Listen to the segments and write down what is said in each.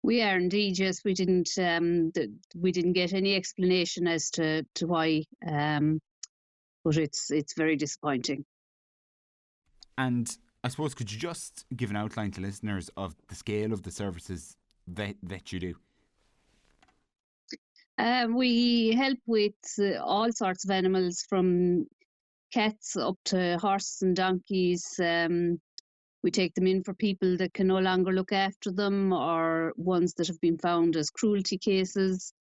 We are indeed, yes. We didn't get any explanation as to why, but it's very disappointing. And I suppose, could you just give an outline to listeners of the scale of the services that you do? We help with all sorts of animals, from cats up to horses and donkeys. We take them in for people that can no longer look after them, or ones that have been found as cruelty cases.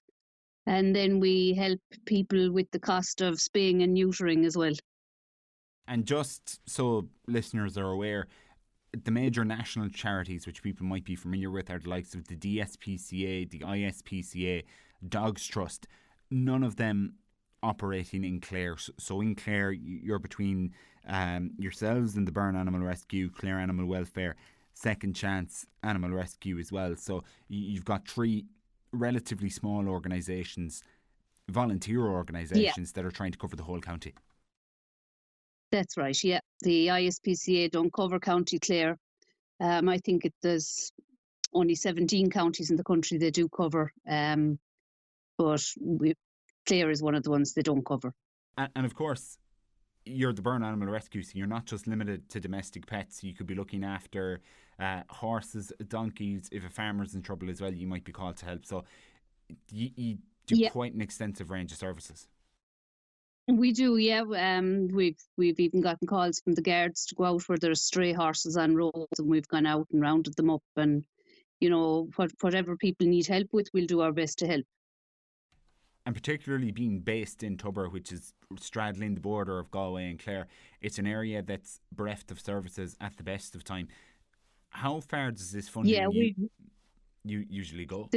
And then we help people with the cost of spaying and neutering as well. And just so listeners are aware, the major national charities which people might be familiar with are the likes of the DSPCA, the ISPCA, Dogs Trust. None of them operating in Clare. So in Clare, you're between yourselves and the Burren Animal Rescue, Clare Animal Welfare, Second Chance Animal Rescue as well. So you've got three relatively small organisations, volunteer organisations, that are trying to cover the whole county. That's right, yeah. The ISPCA don't cover County Clare. I think there's only 17 counties in the country they do cover, but Clare is one of the ones they don't cover. And of course, you're the Burren Animal Rescue, so you're not just limited to domestic pets. You could be looking after horses, donkeys. If a farmer's in trouble as well, you might be called to help. So you do quite an extensive range of services. We do, yeah. We've even gotten calls from the guards to go out where there's stray horses on roads, and we've gone out and rounded them up. And whatever people need help with, we'll do our best to help. And particularly being based in Tubber, which is straddling the border of Galway and Clare, it's an area that's bereft of services at the best of time. How far does this funding you usually go?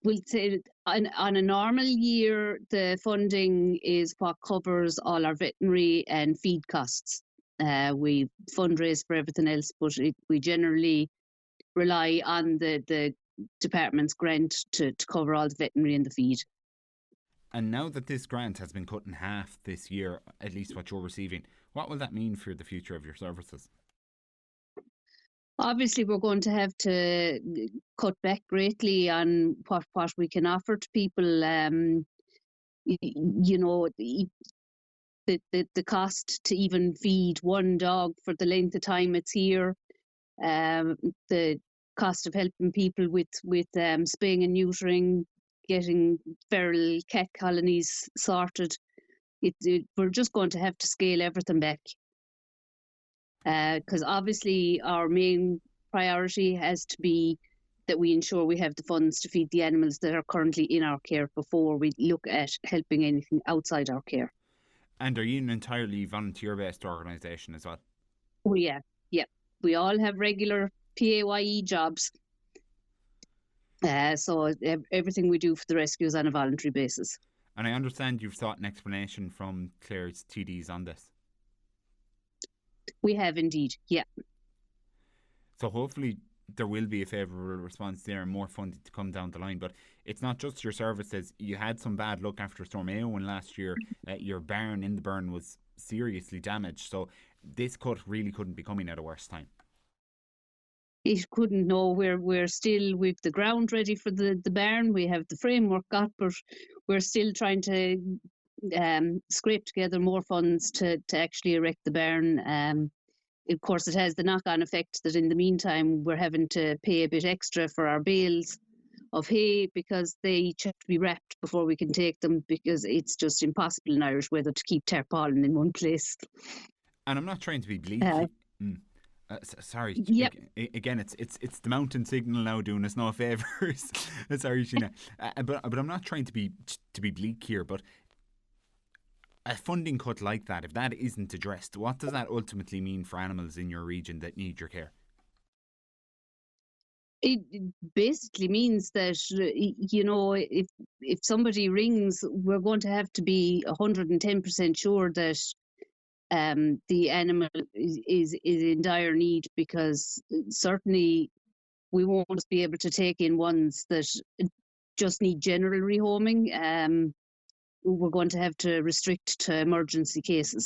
We'll say on a normal year, the funding is what covers all our veterinary and feed costs. We fundraise for everything else, but we generally rely on the department's grant to cover all the veterinary and the feed. And now that this grant has been cut in half this year, at least what you're receiving, what will that mean for the future of your services? Obviously, we're going to have to cut back greatly on what we can offer to people. The cost to even feed one dog for the length of time it's here, the cost of helping people with spaying and neutering, getting feral cat colonies sorted. We're just going to have to scale everything back. Because obviously our main priority has to be that we ensure we have the funds to feed the animals that are currently in our care before we look at helping anything outside our care. And are you an entirely volunteer-based organisation as well? Oh, yeah. We all have regular PAYE jobs. So everything we do for the rescue is on a voluntary basis. And I understand you've sought an explanation from Clare's TDs on this. We have indeed, yeah. So hopefully there will be a favourable response there and more funding to come down the line. But it's not just your services. You had some bad luck after Storm Éowyn last year. Your barn in the Burn was seriously damaged. So this cut really couldn't be coming at a worse time. It couldn't, no. We're still with the ground ready for the barn. We have the framework got, but we're still trying to scrape together more funds to actually erect the barn. Of course, it has the knock-on effect that in the meantime we're having to pay a bit extra for our bales of hay, because they each have to be wrapped before we can take them, because it's just impossible in Irish weather to keep tarpaulin in one place. And I'm not trying to be bleak. Sorry. Yep. Again, it's the mountain signal now doing us no favours. Sorry, Sheena. But I'm not trying to be bleak here. But a funding cut like that, if that isn't addressed, what does that ultimately mean for animals in your region that need your care? It basically means that, if somebody rings, we're going to have to be 110% sure that the animal is in dire need, because certainly we won't be able to take in ones that just need general rehoming. We're going to have to restrict to emergency cases.